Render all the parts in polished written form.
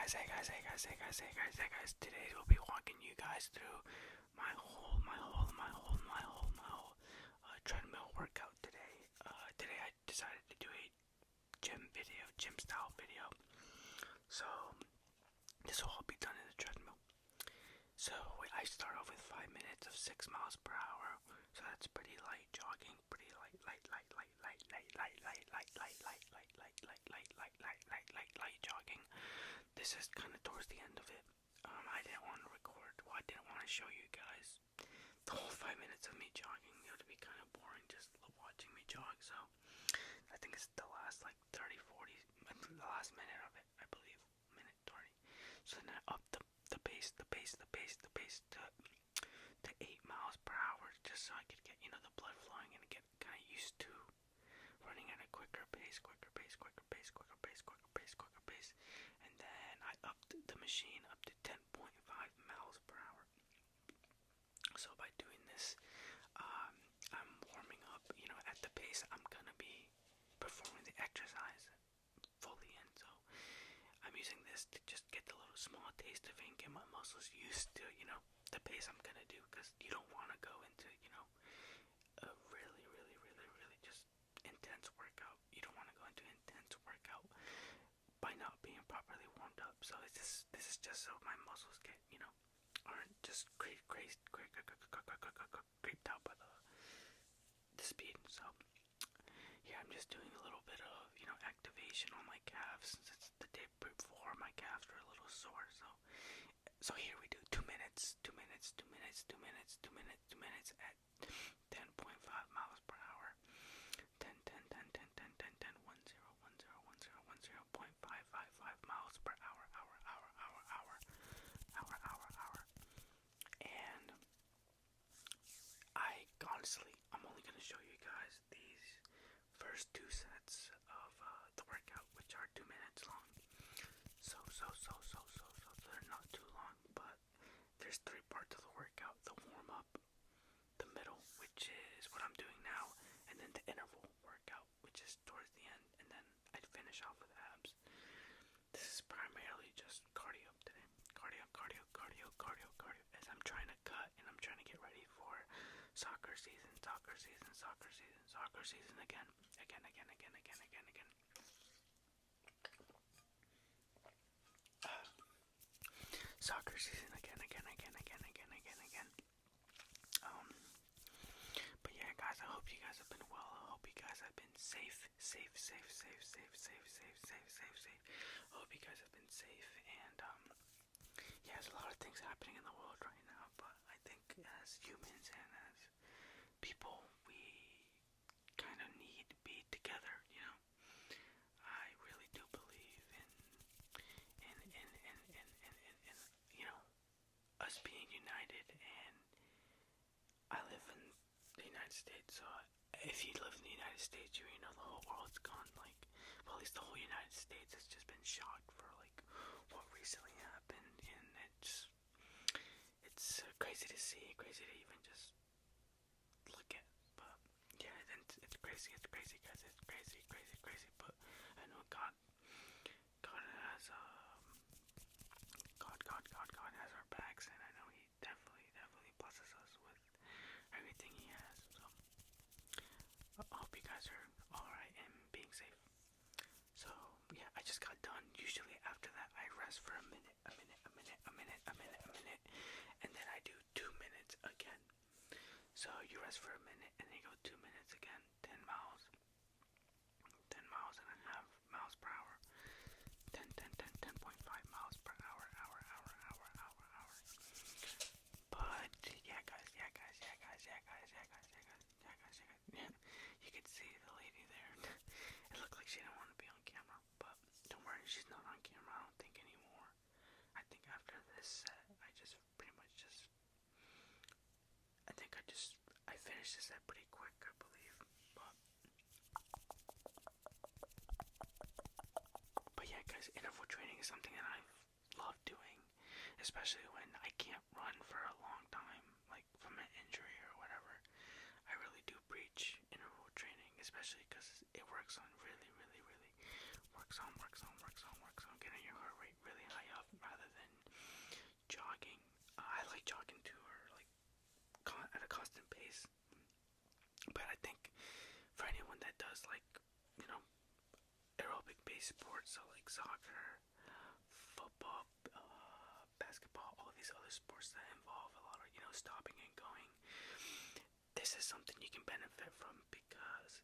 Hey guys. Today we'll be walking you guys through my whole treadmill workout today. Today I decided to do a gym style video. So this will all be done in the treadmill. So I start off with 5 minutes of 6 miles per hour. So that's pretty light jogging, pretty light jogging. This is kind of towards the end of it. I didn't want to record. Well, I didn't want to show you guys the whole 5 minutes of me jogging. It would be kind of boring just watching me jog. So I think it's the last like 30, 40, the last minute of it, I believe, minute 30. So then I up the pace to 8 miles per hour, just so I could get the blood flowing and get kind of used to running at a quicker pace. And then I upped the machine up to 10.5 miles per hour. So by doing this, I'm warming up, at the pace I'm gonna be performing the exercise fully in. So I'm using this to just get the little small taste of it and get my muscles used to, the pace I'm gonna do, because you don't want to go into, a really just intense workout. You don't want to go into an intense workout by not being properly warmed up. So this is just so my muscles get, aren't just creeped out by the speed. So yeah, I'm just doing a little bit of, activation on my calves. Since it's the day before, my calves are a little sore. So here we do 2 minutes at 10.5 miles per hour. 10, 10, 10, 10, 10, 10, 10, 1, 0, 1, 0, 1, 0, 1, 0, 0.555 miles per hour. And I'm only going to show you guys these first 2 sets of the workout, which are 2 minutes long. So they're not too long, but there's 3 parts of the workout: the warm up, the middle, which is what I'm doing now, and then the interval workout, which is towards the end, and then I'd finish off with abs. This is primarily just cardio today. Cardio, as I'm trying to cut and I'm trying to get ready for soccer season again. Soccer season again. But yeah, guys, I hope you guys have been well. I hope you guys have been safe. I hope you guys have been safe. And yeah, there's a lot of things happening in the world right now, but I think as humans and as people, we kind of need to be together. I really do believe in us being united. And I live in the United States, so if you live in the United States, you know the whole world's gone, at least the whole United States has just been shocked for what recently happened, and it's crazy to see, crazy to even just look at. But yeah, it's crazy, guys, it's crazy. But I know God has God has our backs, and I know He definitely blesses us with everything He has. So I hope you guys are alright and being safe. So yeah, I just got done. Usually after that I rest for a minute, and then I do 2 minutes again. So you rest for a minute and then you go 2 minutes again, 10 miles and a half miles per hour. 10.5 miles per hour. But yeah, guys. You can see the lady there. It looked like she didn't want to be on camera, but don't worry, she's not on camera, I don't think, anymore. I think after this set, I finished this set pretty quick, I believe. But yeah, guys, interval training is something that I love doing, especially when I can't run for a long time, like from an injury or whatever. I really do preach interval training, especially because it works on getting your heart rate really high up, based sports, so like soccer, football, basketball, all these other sports that involve a lot of, stopping and going. This is something you can benefit from because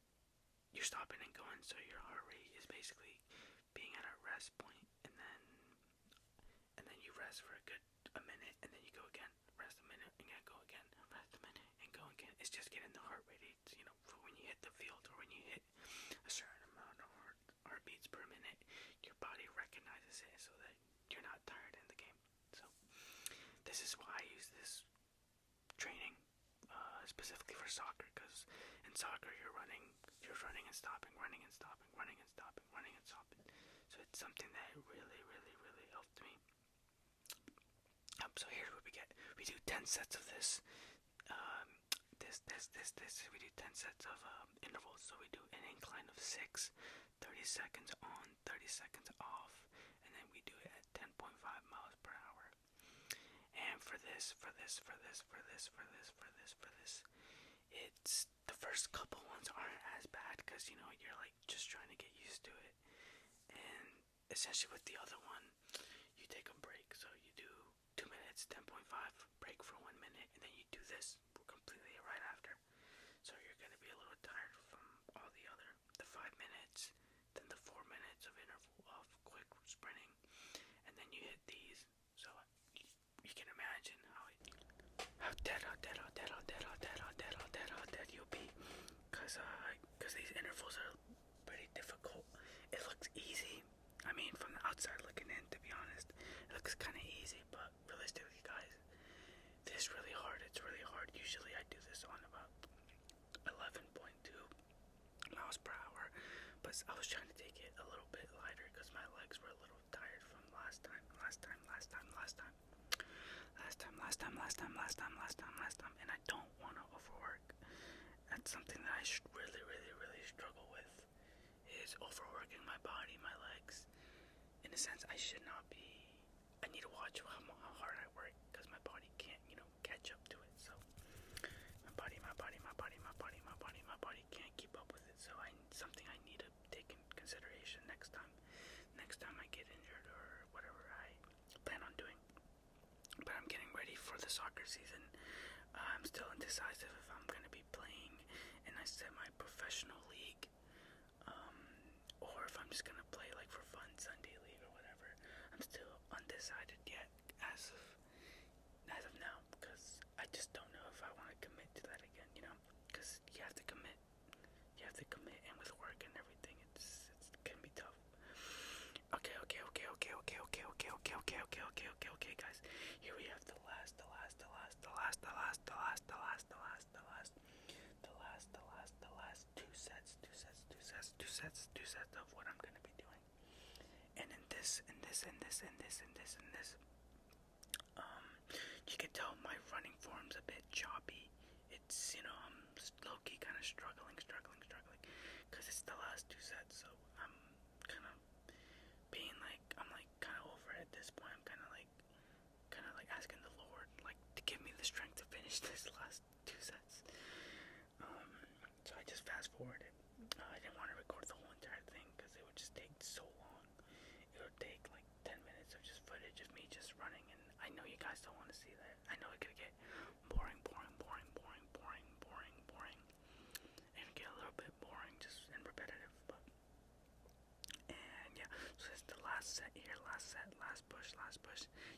you're stopping and going, so your heart rate is basically being at a rest point, and then you rest for a minute, and then you go again, rest a minute, and then go again, rest a minute, and go again. It's just getting the heart rate, for when you hit the field or when you hit a certain amount of heartbeats per minute, your body recognizes it so that you're not tired in the game. So this is why I use this training specifically for soccer, because in soccer you're running and stopping, running and stopping, running and stopping, running and stopping. So it's something that really, really, really helped me. So here's what we get. We do 10 sets of this. We do 10 sets of intervals. So we do an incline of 6, 30 seconds on, 30 seconds off, and then we do it at 10.5 miles per hour. And for this, it's the first couple ones aren't as bad because you're like just trying to get used to it. And essentially with the other one, you take a break. So you do 2 minutes, 10.5, break for 1 minute, and then you do this completely right after. So you're gonna be a little tired from all the 5 minutes, then the 4 minutes of interval of quick sprinting, and then you hit these. So you can imagine how dead you'll be, cause these intervals are pretty difficult. It looks easy. I mean, from the outside looking in, to be honest, it looks kind of easy, but realistically, guys, this is really hard. It's really hard. Usually, I do this on about 11.2 miles per hour, but I was trying to take it a little bit lighter because my legs were a little tired from last time, and I don't want to overwork. That's something that I really, really, really struggle with, is overworking my body, my legs. In a sense, I should not be. I need to watch how hard I work because my body can't, catch up to it. So my body can't keep up with it. So something I need to take in consideration next time I get injured or whatever I plan on doing. But I'm getting ready for the soccer season. I'm still indecisive if I'm going to be playing in a semi-professional league, or if I'm just going to play like for fun, Sunday league or whatever. I'm still undecided yet as of now, because I just don't know if I want to commit to that again, because you have to commit, and with work and everything, it can be tough. Okay, guys. Here we have the last two sets of what I'm gonna be doing. And in this, you can tell my running form's a bit choppy. It's, I'm low-key kind of struggling, because it's the last two sets, so I'm kind of being like, kind of over it at this point. I'm kind of like asking the Lord, to give me the strength to finish this last two sets. So I just fast forwarded. I didn't want to record the whole entire thing because it would just take so long. It would take like 10 minutes of just footage of me just running, and I know you guys don't want to see that. I know it could get boring. And get a little bit boring just and repetitive, and yeah, so it's the last set here, last push.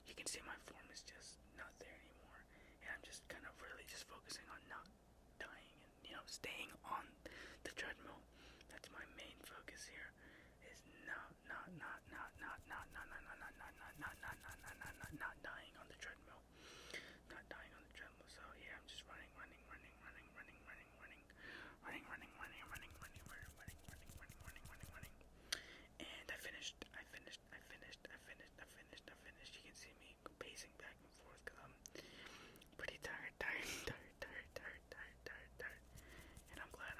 You can see my form is just not there anymore, and I'm just kind of really just focusing on not dying and, staying on the treadmill. That's my main focus here, is not dying on the treadmill. So yeah, I'm just running. And I finished. You can see me pacing back and forth because I'm pretty tired. And I'm glad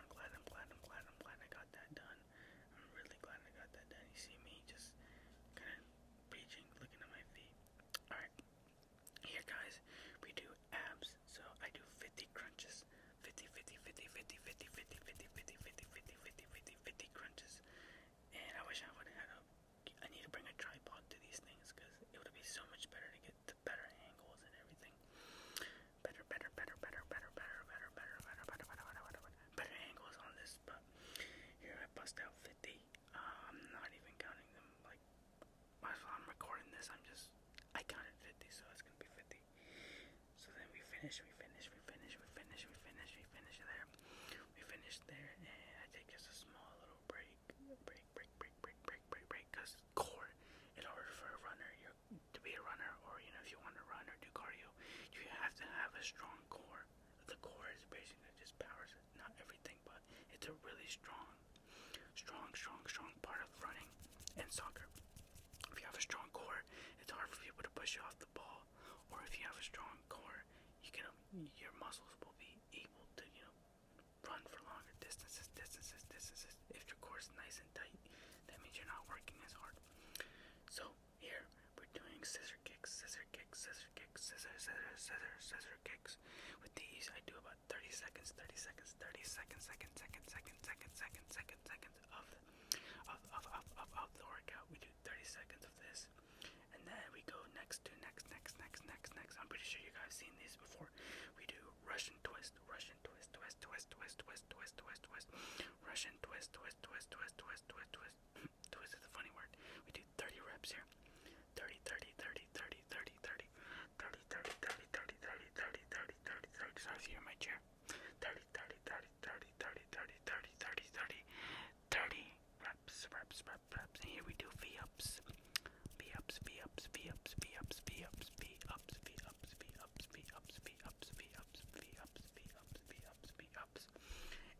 there. We finish there, and I take just a small little break, because core, in order for a runner, to be a runner, or if you want to run or do cardio, you have to have a strong core. The core is basically just powers, not everything, but it's a really strong part of running and soccer. If you have a strong core, it's hard for people to push you off the ball. Or if you have a strong core, your muscles will be able to, run for longer distances. If your core is nice and tight, that means you're not working as hard. So here we're doing scissor kicks. With these, I do about 30 seconds of the workout. We do 30 seconds of this, and then we go next. I'm pretty sure you guys seen these before. We do Russian twist. Russian twist is a funny word. We do 30 reps here. 30. Sorry if you hear my chair. 30 reps. And here we do V-ups.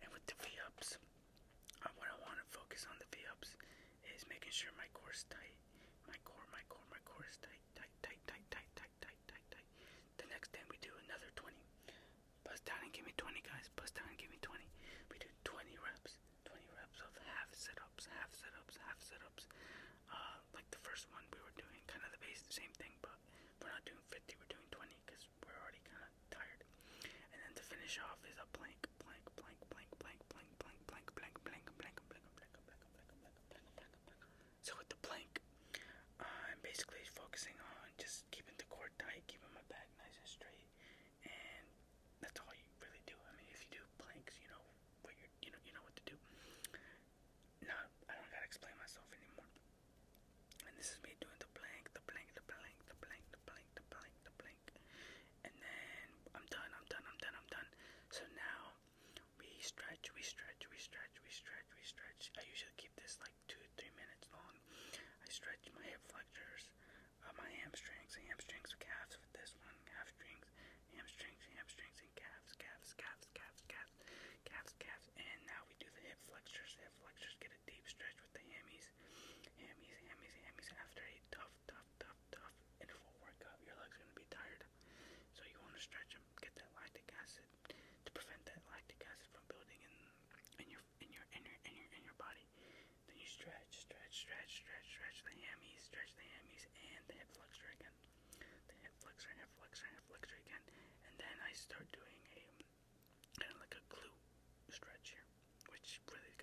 And with the V-ups, what I want to focus on the V-ups is making sure my core is tight. My core is tight. The next thing we do another 20. Bust down and give me 20, guys. We do 20 reps. 20 reps of half sit-ups. Like the first one we were doing, kind of the same thing, but we're not doing 50, we're doing 20 because we're already kind of tired. And then to finish off is a plank. So with the plank, I'm basically focusing on just keeping the core tight, keeping my back nice and straight, and that's all you really do. I mean, if you do planks, you know what what to do. Now, I don't gotta explain myself anymore. And this is me doing the plank. And then I'm done. So now we stretch. I usually keep this like 2-3 minutes long. I stretch my hip flexors, my hamstrings, calves with this one, hamstrings, and calves. And now we do the hip flexors. Get a deep stretch with the hammies. After a tough interval workout, your legs are gonna be tired, so you want to stretch them. Get that lactic acid to prevent that lactic acid from building in your body. Then you stretch the hammies, and the hip flexor again. And then I start doing a kind of like a glute stretch here, which really